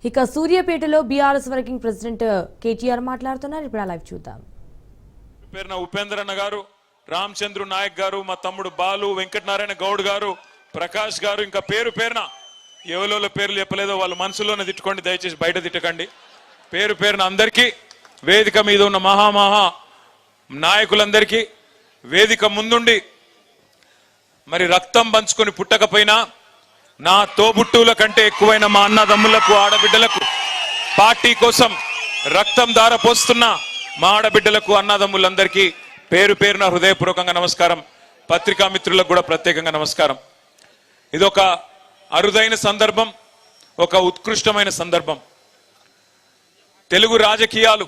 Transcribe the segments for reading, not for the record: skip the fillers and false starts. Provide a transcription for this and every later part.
ఇక సూర్యాపేటలో BRS working president KTR మాట్లాడుతున్నారు. ఇప్పుడు లైవ్ చూద్దాం. పేరున ఉపేంద్ర అన్న గారు, రామచంద్ర నాయక్ గారు, మా తమ్ముడు బాలు, వెంకటనారాయణ గౌడ్ గారు, ప్రకాష్ గారు, ఇంకా పేరు పేరున ఎవరో పేర్లు చెప్పలేదో వాళ్ళ మనసులోనే తిట్టుకోండి, దయచేసి బయట తిట్టకండి. పేరు పేరున అందరికీ, వేదిక మీద ఉన్న మహా నాయకులందరికీ, వేదిక ముందుండి మరి రక్తం పంచుకొని పుట్టకపోయినా నా తోబుట్టుల కంటే ఎక్కువైన మా అన్నదమ్ములకు, ఆడబిడ్డలకు, పార్టీ కోసం రక్తం దారపోస్తున్న మా ఆడబిడ్డలకు, అన్నదమ్ములందరికీ పేరు పేరున హృదయపూర్వకంగా నమస్కారం. పత్రికా మిత్రులకు కూడా ప్రత్యేకంగా నమస్కారం. ఇదొక అరుదైన సందర్భం, ఒక ఉత్కృష్టమైన సందర్భం. తెలుగు రాజకీయాలు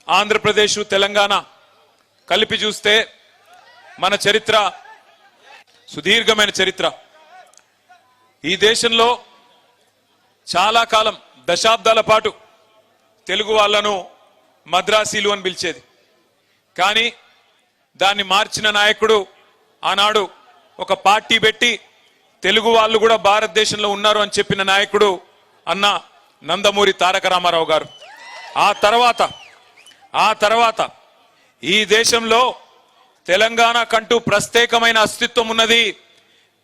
ఆంధ్రప్రదేశ్, తెలంగాణ కలిపి చూస్తే మన చరిత్ర సుదీర్ఘమైన చరిత్ర. ఈ దేశంలో చాలా కాలం, దశాబ్దాల పాటు తెలుగు వాళ్లను మద్రాసీలు అని పిలిచేది. కానీ దాన్ని మార్చిన నాయకుడు, ఆనాడు ఒక పార్టీ పెట్టి తెలుగు వాళ్ళు కూడా భారతదేశంలో ఉన్నారు అని చెప్పిన నాయకుడు అన్న నందమూరి తారక రామారావు గారు. ఆ తర్వాత ఈ దేశంలో తెలంగాణ కంటూ ప్రత్యేకమైన అస్తిత్వం ఉన్నది,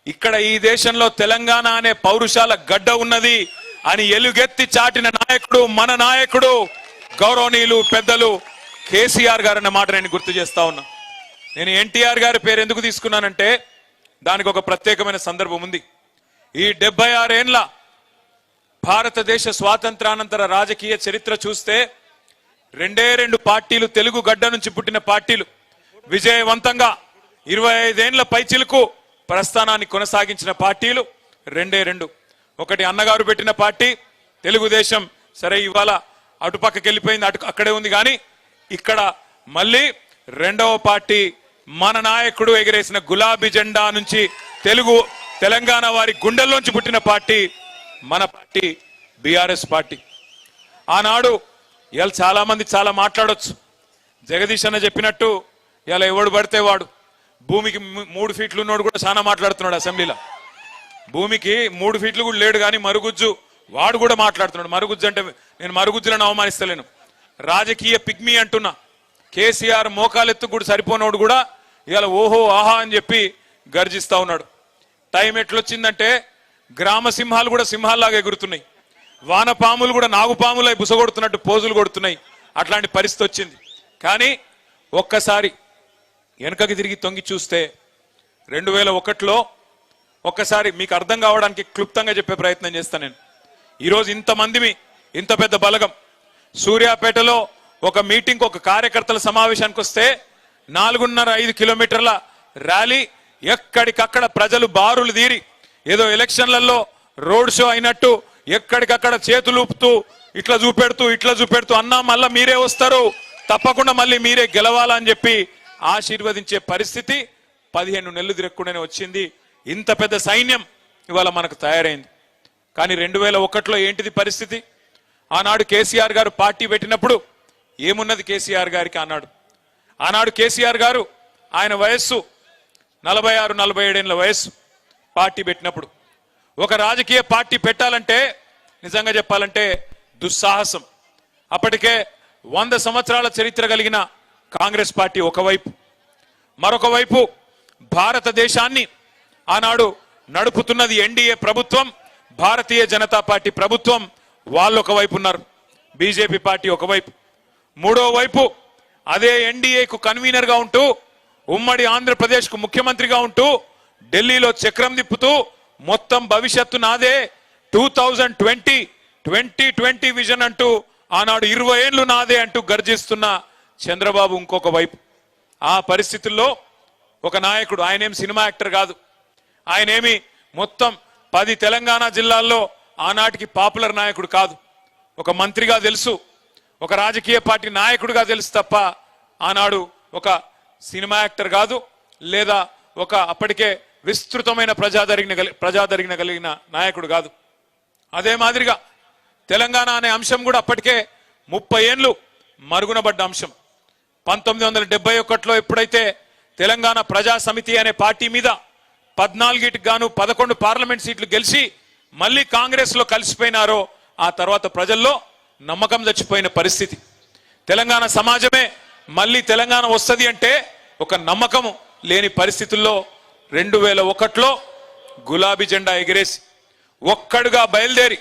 ఇక్కడ ఈ దేశంలో తెలంగాణ అనే పౌరుషాల గడ్డ ఉన్నది అని ఎలుగెత్తి చాటిన నాయకుడు మన నాయకుడు గౌరవనీయులు పెద్దలు కేసీఆర్ గారు అన్న మాట నేను గుర్తు చేస్తా ఉన్నా. నేను ఎన్టీఆర్ గారి పేరు ఎందుకు తీసుకున్నానంటే దానికి ఒక ప్రత్యేకమైన సందర్భం ఉంది. ఈ 76 ఏళ్ల భారతదేశ స్వాతంత్రానంతర రాజకీయ చరిత్ర చూస్తే 2 పార్టీలు, తెలుగు గడ్డ నుంచి పుట్టిన పార్టీలు విజయవంతంగా 25 ఏళ్ల పైచిలుకు ప్రస్థానాన్ని కొనసాగించిన పార్టీలు 2. ఒకటి అన్నగారు పెట్టిన పార్టీ తెలుగుదేశం. సరే, ఇవాళ అటుపక్కకి వెళ్ళిపోయింది, అక్కడే ఉంది. కానీ ఇక్కడ మళ్ళీ 2వ పార్టీ మన నాయకుడు ఎగిరేసిన గులాబీ జెండా నుంచి తెలంగాణ వారి గుండెల్లోంచి పుట్టిన పార్టీ మన పార్టీ బీఆర్ఎస్ పార్టీ. ఆనాడు ఇవాళ చాలా మంది చాలా మాట్లాడొచ్చు. జగదీష్ అన్న చెప్పినట్టు ఇలా ఎవడు పడితే వాడు, భూమికి 3 ఫీట్లు ఉన్నోడు కూడా చాలా మాట్లాడుతున్నాడు అసెంబ్లీలో. భూమికి 3 ఫీట్లు కూడా లేడు, కానీ మరుగుజ్జు వాడు కూడా మాట్లాడుతున్నాడు. మరుగుజ్జు అంటే నేను మరుగుజ్జులను అవమానిస్తలేను, రాజకీయ పిగ్మీ అంటున్నా. కేసీఆర్ మోకాలెత్తు కూడా సరిపోనోడు కూడా ఇవాళ ఓహో ఆహా అని చెప్పి గర్జిస్తా ఉన్నాడు. టైం ఎట్లొచ్చిందంటే గ్రామ సింహాలు కూడా సింహాల్లాగా ఎగురుతున్నాయి, వానపాములు కూడా నాగుపాములై బుసగొడుతున్నట్టు పోజులు కొడుతున్నాయి. అట్లాంటి పరిస్థితి వచ్చింది. కానీ ఒక్కసారి వెనకకి తిరిగి తొంగి చూస్తే 2001లో ఒక్కసారి మీకు అర్థం కావడానికి క్లుప్తంగా చెప్పే ప్రయత్నం చేస్తాను నేను. ఈరోజు ఇంతమంది, ఇంత పెద్ద బలగం సూర్యాపేటలో ఒక మీటింగ్, ఒక కార్యకర్తల సమావేశానికి వస్తే 4.5 కిలోమీటర్ల ర్యాలీ, ఎక్కడికక్కడ ప్రజలు బారులు తీరి ఏదో ఎలక్షన్లలో రోడ్ షో అయినట్టు ఎక్కడికక్కడ చేతులు ఊపుతూ ఇట్లా చూపెడుతూ అన్నా మళ్ళా మీరే వస్తారు, తప్పకుండా మళ్ళీ మీరే గెలవాలని చెప్పి ఆశీర్వదించే పరిస్థితి 15 నెలలు తిరగకుండానే వచ్చింది. ఇంత పెద్ద సైన్యం ఇవాళ మనకు తయారైంది. కానీ 2001లో ఏంటిది పరిస్థితి? ఆనాడు కేసీఆర్ గారు పార్టీ పెట్టినప్పుడు ఏమున్నది కేసీఆర్ గారికి? ఆనాడు కేసీఆర్ గారు, ఆయన వయస్సు 46-47 ఏళ్ల వయస్సు. పార్టీ పెట్టినప్పుడు ఒక రాజకీయ పార్టీ పెట్టాలంటే నిజంగా చెప్పాలంటే దుస్సాహసం. అప్పటికే 100 సంవత్సరాల చరిత్ర కలిగిన కాంగ్రెస్ పార్టీ ఒకవైపు, మరొక వైపు భారతదేశాన్ని ఆనాడు నడుపుతున్నది ఎన్డీఏ ప్రభుత్వం, భారతీయ జనతా పార్టీ ప్రభుత్వం. వాళ్ళు ఒకవైపు ఉన్నారు, బీజేపీ పార్టీ ఒకవైపు. మూడో వైపు అదే ఎన్డీఏకు కన్వీనర్ గా ఉంటూ, ఉమ్మడి ఆంధ్రప్రదేశ్ కు ముఖ్యమంత్రిగా ఉంటూ, ఢిల్లీలో చక్రం తిప్పుతూ మొత్తం భవిష్యత్తు నాదే, 2020 విజన్ అంటూ ఆనాడు 20 ఏళ్లు నాదే అంటూ గర్జిస్తున్న చంద్రబాబు ఇంకొక వైపు. ఆ పరిస్థితుల్లో ఒక నాయకుడు, ఆయనేం సినిమా యాక్టర్ కాదు, ఆయనేమి మొత్తం 10 తెలంగాణ జిల్లాల్లో ఆనాటికి పాపులర్ నాయకుడు కాదు. ఒక మంత్రిగా తెలుసు, ఒక రాజకీయ పార్టీ నాయకుడిగా తెలుసు తప్ప ఆనాడు ఒక సినిమా యాక్టర్ కాదు, లేదా ఒక అప్పటికే విస్తృతమైన ప్రజాదరణ కలిగిన నాయకుడు కాదు. అదే మాదిరిగా తెలంగాణ అనే అంశం కూడా అప్పటికే 30 ఏళ్లు మరుగునబడ్డ అంశం. 1971లో ఎప్పుడైతే తెలంగాణ ప్రజా సమితి అనే పార్టీ మీద 14కి గాను 11 పార్లమెంట్ సీట్లు గెలిచి మళ్ళీ కాంగ్రెస్ లో కలిసిపోయినారో ఆ తర్వాత ప్రజల్లో నమ్మకం చచ్చిపోయిన పరిస్థితి. తెలంగాణ సమాజమే మళ్ళీ తెలంగాణ వస్తది అంటే ఒక నమ్మకము లేని పరిస్థితుల్లో 2001లో గులాబీ జెండా ఎగిరేసి ఒక్కడుగా బయలుదేరి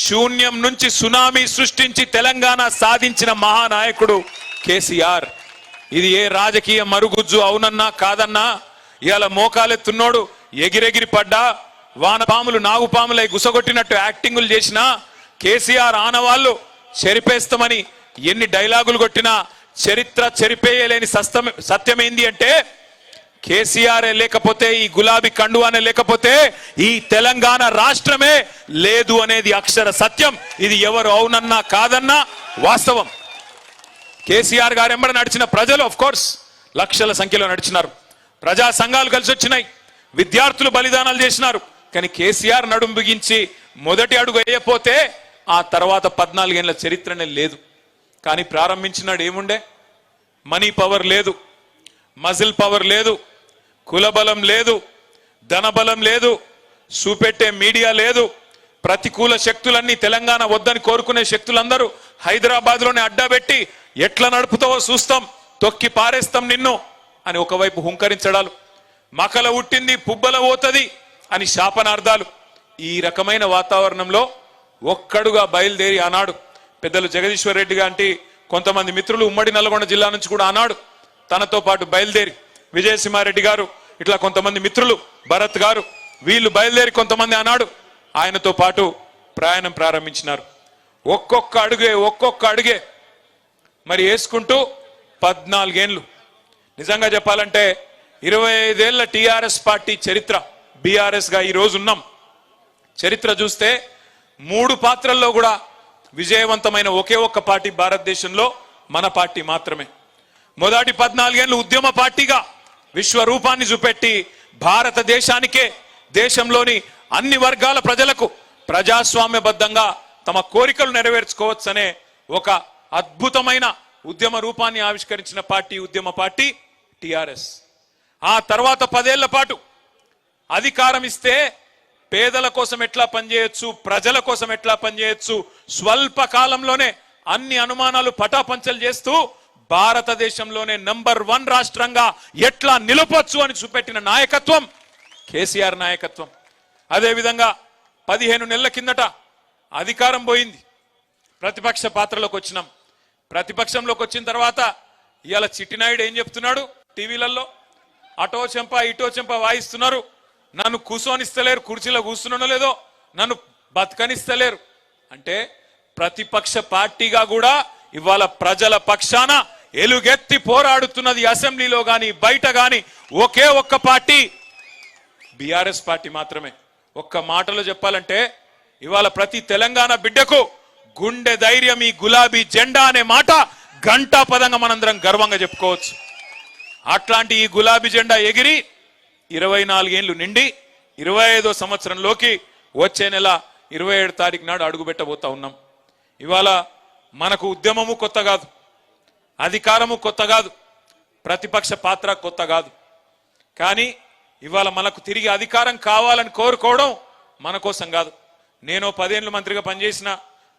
శూన్యం నుంచి సునామీ సృష్టించి తెలంగాణ సాధించిన మహానాయకుడు కేసీఆర్. ఇది ఏ రాజకీయ మరుగుజ్జు అవునన్నా కాదన్నా ఇవాళ మోకాలెత్తున్నోడు ఎగిరెగిరి పడ్డా వానపాములు నాగుపాములై గుసగొట్టినట్టు యాక్టింగులు చేసినా కేసీఆర్ ఆనవాళ్ళు చెరిపేస్తామని ఎన్ని డైలాగులు కొట్టినా చరిత్ర చెరిపేయలేని సత్యమేంది అంటే కేసీఆర్ లేకపోతే ఈ గులాబీ కండువానే లేకపోతే ఈ తెలంగాణ రాష్ట్రమే లేదు అనేది అక్షర సత్యం. ఇది ఎవరు అవునన్నా కాదన్నా వాస్తవం. కేసీఆర్ గారు ఎంబడి నడిచిన ప్రజలు ఆఫ్ కోర్స్ లక్షల సంఖ్యలో నడిచినారు. ప్రజా సంఘాలు కలిసి వచ్చినాయి, విద్యార్థులు బలిదానాలు చేసినారు. కానీ కేసీఆర్ నడుం బిగించి మొదటి అడుగు వేయపోతే ఆ తర్వాత 14 ఏళ్ల చరిత్రనే లేదు. కానీ ప్రారంభించినాడు ఏముండే? మనీ పవర్ లేదు, మజిల్ పవర్ లేదు, కులబలం లేదు, ధనబలం లేదు, చూపెట్టే మీడియా లేదు. ప్రతికూల శక్తులన్నీ తెలంగాణ వద్దని కోరుకునే శక్తులందరూ హైదరాబాద్లోనే అడ్డాబెట్టి ఎట్లా నడుపుతావో చూస్తాం, తొక్కి పారేస్తాం నిన్ను అని ఒకవైపు హుంకరించడాలు, మకల ఉట్టింది పుబ్బల పోతది అని శాపనార్థాలు. ఈ రకమైన వాతావరణంలో ఒక్కడుగా బయలుదేరి ఆనాడు పెద్దలు జగదీశ్వర్ రెడ్డి గాంటి కొంతమంది మిత్రులు ఉమ్మడి నల్గొండ జిల్లా నుంచి కూడా ఆనాడు తనతో పాటు బయలుదేరి విజయసింహారెడ్డి గారు ఇట్లా కొంతమంది మిత్రులు భరత్ గారు వీళ్ళు బయలుదేరి కొంతమంది ఆనాడు ఆయనతో పాటు ప్రయాణం ప్రారంభించినారు. ఒక్కొక్క అడుగే మరి వేసుకుంటూ 14 ఏళ్ళు. నిజంగా చెప్పాలంటే 25 ఏళ్ల టిఆర్ఎస్ పార్టీ చరిత్ర, బీఆర్ఎస్ గా ఈ రోజు ఉన్నాం. చరిత్ర చూస్తే 3 పాత్రల్లో కూడా విజయవంతమైన ఒకే ఒక్క పార్టీ భారతదేశంలో మన పార్టీ మాత్రమే. మొదటి 14 ఏళ్ళు ఉద్యమ పార్టీగా విశ్వరూపాన్ని చూపెట్టి భారతదేశానికే, దేశంలోని అన్ని వర్గాల ప్రజలకు ప్రజాస్వామ్యబద్ధంగా తమ కోరికలు నెరవేర్చుకోవచ్చనే ఒక అద్భుతమైన ఉద్యమ రూపాన్ని ఆవిష్కరించిన పార్టీ ఉద్యమ పార్టీ టిఆర్ఎస్. ఆ తర్వాత 10 ఏళ్ల పాటు అధికారం ఇస్తే పేదల కోసం ఎట్లా పనిచేయొచ్చు, ప్రజల కోసం ఎట్లా పనిచేయొచ్చు, స్వల్ప కాలంలోనే అన్ని అనుమానాలు పటాపంచలు చేస్తూ భారతదేశంలోనే నంబర్ 1 రాష్ట్రంగా ఎట్లా నిలపొచ్చు అని చూపెట్టిన నాయకత్వం కేసీఆర్ నాయకత్వం. అదేవిధంగా 15 నెలల కిందట అధికారం పోయింది, ప్రతిపక్ష పాత్రలోకి వచ్చినాం. ప్రతిపక్షంలోకి వచ్చిన తర్వాత ఇవాళ చిట్టినాయుడు ఏం చెప్తున్నాడు టీవీలలో? అటో చెంప ఇటో చెంప వాయిస్తున్నారు. నన్ను కూర్చోనిస్తలేరు, కుర్చీలో కూర్చున్నానో లేదో, నన్ను బతకనిస్తలేరు అంటే ప్రతిపక్ష పార్టీగా కూడా ఇవాళ ప్రజల పక్షాన ఎలుగెత్తి పోరాడుతున్నది అసెంబ్లీలో గాని బయట గాని ఒకే ఒక్క పార్టీ బీఆర్ఎస్ పార్టీ మాత్రమే. ఒక్క మాటలో చెప్పాలంటే ఇవాళ ప్రతి తెలంగాణ బిడ్డకు గుండె ధైర్యం ఈ గులాబీ జెండా అనే మాట గంటా పదంగా మనందరం గర్వంగా చెప్పుకోవచ్చు. అట్లాంటి ఈ గులాబీ జెండా ఎగిరి 24 ఏళ్లు నిండి 25వ సంవత్సరంలోకి వచ్చే నెల 27 తారీఖు నాడు అడుగుపెట్టబోతా ఉన్నాం. ఇవాళ మనకు ఉద్యమము కొత్త కాదు, అధికారము కొత్త కాదు, ప్రతిపక్ష పాత్ర కొత్త కాదు. కానీ ఇవాళ మనకు తిరిగి అధికారం కావాలని కోరుకోవడం మన కోసం కాదు. నేను 10 ఏళ్ళు మంత్రిగా పనిచేసిన,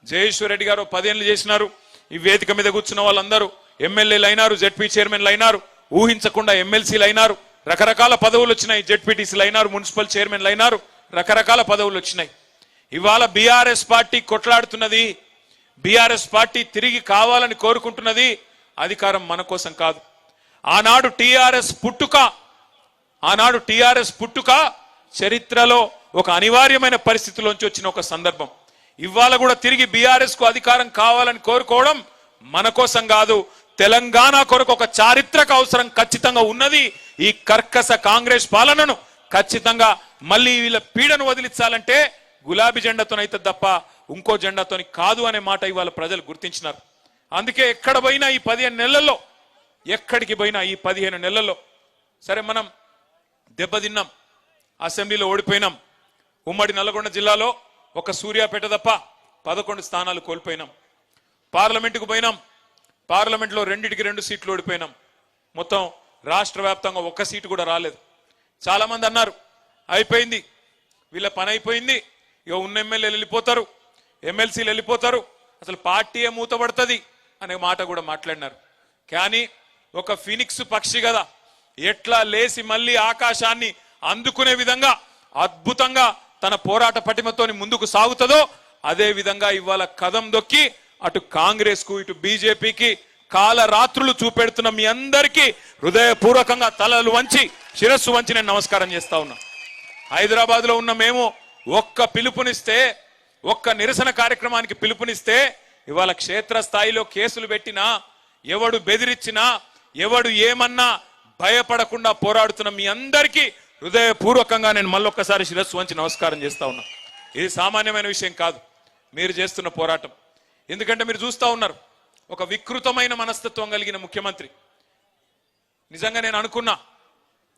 జయేశ్వర్ రెడ్డి గారు 10 ఏళ్ళు చేసినారు. ఈ వేదిక మీద కూర్చున్న వాళ్ళందరూ ఎమ్మెల్యేలు అయినారు, జెడ్పీ చైర్మన్లు అయినారు, ఊహించకుండా ఎమ్మెల్సీలు అయినారు, రకరకాల పదవులు వచ్చినాయి, జెడ్పీటీసీలు అయినారు, మున్సిపల్ చైర్మన్లు అయినారు, రకరకాల పదవులు వచ్చినాయి. ఇవాళ బీఆర్ఎస్ పార్టీ కొట్లాడుతున్నది, బీఆర్ఎస్ పార్టీ తిరిగి కావాలని కోరుకుంటున్నది అధికారం మన కోసం కాదు. ఆనాడు టిఆర్ఎస్ పుట్టుక చరిత్రలో ఒక అనివార్యమైన పరిస్థితిలోంచి వచ్చిన ఒక సందర్భం. ఇవాళ కూడా తిరిగి బీఆర్ఎస్ కు అధికారం కావాలని కోరుకోవడం మన కోసం కాదు, తెలంగాణ కొరకు ఒక చారిత్రక అవసరం ఖచ్చితంగా ఉన్నది. ఈ కర్కశ కాంగ్రెస్ పాలనను ఖచ్చితంగా మళ్ళీ వీళ్ళ పీడను వదిలించాలంటే గులాబీ జెండాతోనైతే తప్ప ఇంకో జెండాతోని కాదు అనే మాట ఇవాళ ప్రజలు గుర్తించినారు. అందుకే ఎక్కడ పోయినా ఈ 15 నెలల్లో, ఎక్కడికి పోయినా ఈ 15 నెలల్లో సరే మనం దెబ్బతిన్నాం, అసెంబ్లీలో ఓడిపోయినాం, ఉమ్మడి నల్గొండ జిల్లాలో ఒక సూర్యాపేట తప్ప 11 స్థానాలు కోల్పోయినాం. పార్లమెంటుకు పోయినాం, పార్లమెంట్లో 2 సీట్లు ఓడిపోయినాం. మొత్తం రాష్ట్ర వ్యాప్తంగా 1 సీటు కూడా రాలేదు. చాలా మంది అన్నారు అయిపోయింది, వీళ్ళ పని అయిపోయింది, ఇక ఉన్న ఎమ్మెల్యేలు వెళ్ళిపోతారు, ఎమ్మెల్సీలు వెళ్ళిపోతారు, అసలు పార్టీయే మూతబడుతుంది అనే మాట కూడా మాట్లాడినారు. కానీ ఒక ఫినిక్స్ పక్షి కదా, ఎట్లా లేసి మళ్ళీ ఆకాశాన్ని అందుకునే విధంగా అద్భుతంగా తన పోరాట పటిమతోని ముందుకు సాగుతుందో అదే విధంగా ఇవాళ కదం దొక్కి అటు కాంగ్రెస్ కు ఇటు బీజేపీకి కాలరాత్రులు చూపెడుతున్న మీ అందరికీ హృదయపూర్వకంగా తలలు వంచి శిరస్సు వంచి నేను నమస్కారం చేస్తా ఉన్నా. హైదరాబాద్ లో ఉన్న మేము ఒక్క పిలుపునిస్తే, ఒక్క నిరసన కార్యక్రమానికి పిలుపునిస్తే ఇవాళ క్షేత్రస్థాయిలో కేసులు పెట్టినా, ఎవడు బెదిరించినా, ఎవడు ఏమన్నా భయపడకుండా పోరాడుతున్న మీ అందరికీ హృదయపూర్వకంగా నేను మళ్ళొక్కసారి శిరస్సు వంచి నమస్కారం చేస్తా ఉన్నా. ఇది సామాన్యమైన విషయం కాదు మీరు చేస్తున్న పోరాటం. ఎందుకంటే మీరు చూస్తా ఉన్నారు, ఒక వికృతమైన మనస్తత్వం కలిగిన ముఖ్యమంత్రి. నిజంగా నేను అనుకున్నా,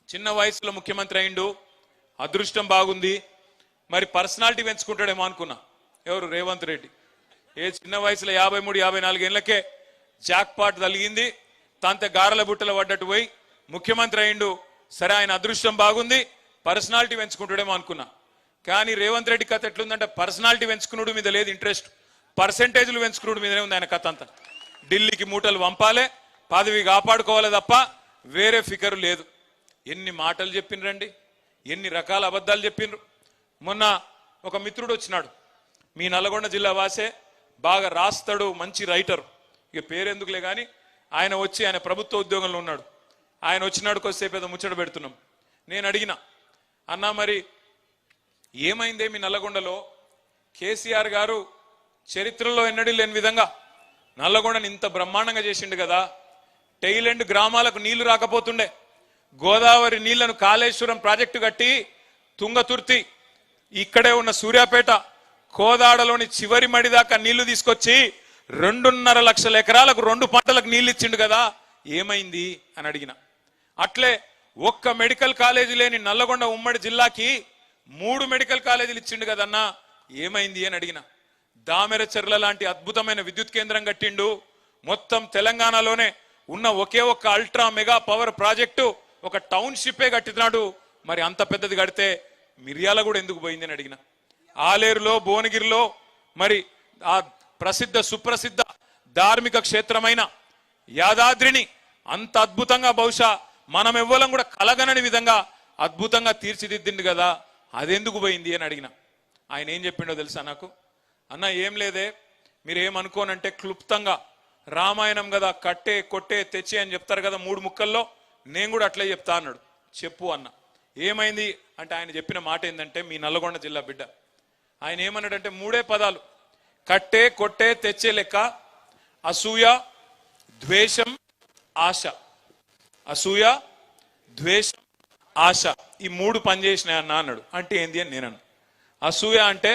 చిన్న వయసులో ముఖ్యమంత్రి అయిండు, అదృష్టం బాగుంది, మరి పర్సనాలిటీ పెంచుకుంటాడేమో అనుకున్నా. ఎవరు? రేవంత్ రెడ్డి. ఏ చిన్న వయసులో 53, 54 ఏళ్లకే జాక్ పాట్ తలిగింది, తాంతే గారల బుట్టలు పడ్డట్టు పోయి ముఖ్యమంత్రి అయిండు. సరే, ఆయన అదృష్టం బాగుంది, పర్సనాలిటీ పెంచుకుంటాడేమో అనుకున్నా. కానీ రేవంత్ రెడ్డి కథ ఎట్లుందంటే పర్సనాలిటీ పెంచుకున్నాడు మీద లేదు ఇంట్రెస్ట్, పర్సెంటేజ్లు పెంచుకున్నాడు మీదనే ఉంది ఆయన కథ అంతా. ఢిల్లీకి మూటలు పంపాలే, పదవి కాపాడుకోవాలి తప్ప వేరే ఫికర్ లేదు. ఎన్ని మాటలు చెప్పినరండి, ఎన్ని రకాల అబద్ధాలు చెప్పినరు. మొన్న ఒక మిత్రుడు వచ్చినాడు, మీ నల్గొండ జిల్లా వాసే, బాగా రాస్తాడు, మంచి రైటర్, ఇక పేరెందుకులే కానీ ఆయన వచ్చి, ఆయన ప్రభుత్వ ఉద్యోగంలో ఉన్నాడు. ఆయన వచ్చినాడు, కొద్దిసేపు ఏదో ముచ్చట పెడుతున్నాం. నేను అడిగిన, అన్నా మరి ఏమైందే మీ నల్లగొండలో? కేసీఆర్ గారు చరిత్రలో ఎన్నడూ లేని విధంగా నల్లగొండని ఇంత బ్రహ్మాండంగా చేసిండు కదా, టైలెండ్ గ్రామాలకు నీళ్లు రాకపోతుండే, గోదావరి నీళ్లను కాళేశ్వరం ప్రాజెక్టు కట్టి తుంగతుర్తి, ఇక్కడే ఉన్న సూర్యాపేట, కోదాడలోని చివరి మడి దాకా నీళ్లు తీసుకొచ్చి 2.5 లక్షల ఎకరాలకు 2 పంటలకు నీళ్లు ఇచ్చిండు కదా, ఏమైంది అని అడిగిన. అట్లే ఒక్క మెడికల్ కాలేజీ లేని నల్లగొండ ఉమ్మడి జిల్లాకి 3 మెడికల్ కాలేజీలు ఇచ్చిండు కదన్నా, ఏమైంది అని అడిగిన. దామెరచెర్ల లాంటి అద్భుతమైన విద్యుత్ కేంద్రం కట్టిండు. మొత్తం తెలంగాణలోనే ఉన్న ఒకే ఒక్క అల్ట్రా మెగా పవర్ ప్రాజెక్టు ఒక టౌన్షిప్పే కట్టినాడు. మరి అంత పెద్దది కడితే మిర్యాల కూడా ఎందుకు పోయింది అని అడిగిన. ఆలేరులో, భువనగిరిలో మరి ఆ ప్రసిద్ధ సుప్రసిద్ధ ధార్మిక క్షేత్రమైన యాదాద్రిని అంత అద్భుతంగా బహుశా మనం ఎవ్వరం కూడా కలగనని విధంగా అద్భుతంగా తీర్చిదిద్దిండు కదా, అదెందుకు పోయింది అని అడిగిన. ఆయన ఏం చెప్పిండో తెలుసా నాకు? అన్న ఏం లేదే, మీరేమనుకోనంటే క్లుప్తంగా రామాయణం కదా, కట్టే కొట్టే తెచ్చే అని చెప్తారు కదా 3 ముక్కల్లో, నేను కూడా అట్లే చెప్తా అన్నాడు. చెప్పు అన్న. ఏమైంది అంటే ఆయన చెప్పిన మాట ఏంటంటే, మీ నల్లగొండ జిల్లా బిడ్డ ఆయన ఏమన్నాడంటే 3 పదాలు, కట్టే కొట్టే తెచ్చే లెక్క, అసూయ ద్వేషం ఆశ. అసూయ ద్వేషం ఆశ, ఈ 3 పనిచేసినాయి అన్న అన్నాడు. అంటే ఏంది అని నేను. అసూయ అంటే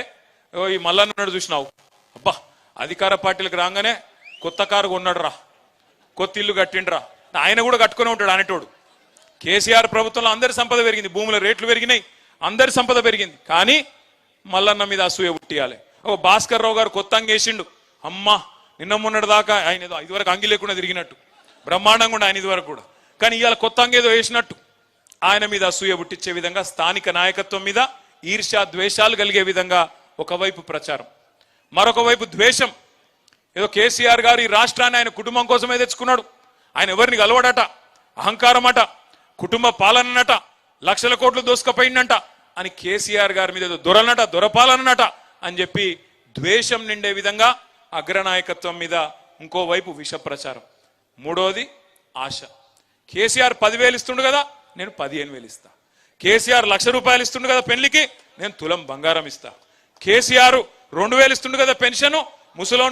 ఈ మల్లన్నాడు చూసినావు, అబ్బా అధికార పార్టీలకు రాగానే కొత్త కారు కొన్నాడు రా, కొత్త ఇల్లు కట్టిండ్రా, ఆయన కూడా కట్టుకునే ఉంటాడు అనేటోడు. కేసీఆర్ ప్రభుత్వంలో అందరి సంపద పెరిగింది, భూముల రేట్లు పెరిగినాయి, అందరి సంపద పెరిగింది. కానీ మల్లన్న మీద అసూయ పుట్టియాలి. ఓ భాస్కర్ రావు గారు కొత్త అంగేసిండు, అమ్మా నిన్న మొన్నటి దాకా ఆయన ఏదో ఇదివరకు అంగి లేకుండా తిరిగినట్టు బ్రహ్మాండంగా ఉండే ఆయన ఇదివరకు కూడా, కానీ ఇవాళ కొత్త అంగేదో వేసినట్టు ఆయన మీద అసూయ పుట్టించే విధంగా స్థానిక నాయకత్వం మీద ఈర్ష్య ద్వేషాలు కలిగే విధంగా ఒకవైపు ప్రచారం, మరొక వైపు ద్వేషం. ఏదో కేసీఆర్ గారు ఈ రాష్ట్రాన్ని ఆయన కుటుంబం కోసమే తెచ్చుకున్నాడు, ఆయన ఎవరిని కలవడట, అహంకారం అట, కుటుంబ పాలనట, లక్షల కోట్లు దోసుకపోయిందంట అని కేసీఆర్ గారి మీద ఏదో దొరనట, దొరపాలనట అని చెప్పి ద్వేషం నిండే విధంగా అగ్రనాయకత్వం మీద ఇంకోవైపు విష ప్రచారం. మూడోది ఆశ. కేసీఆర్ 10,000 ఇస్తుండు కదా, నేను 15,000 ఇస్తా. కేసీఆర్ ₹1,00,000 ఇస్తుండు కదా పెళ్లికి, నేను తులం బంగారం ఇస్తా. కేసీఆర్ 2,000 ఇస్తుండు కదా పెన్షన్, ముసలోను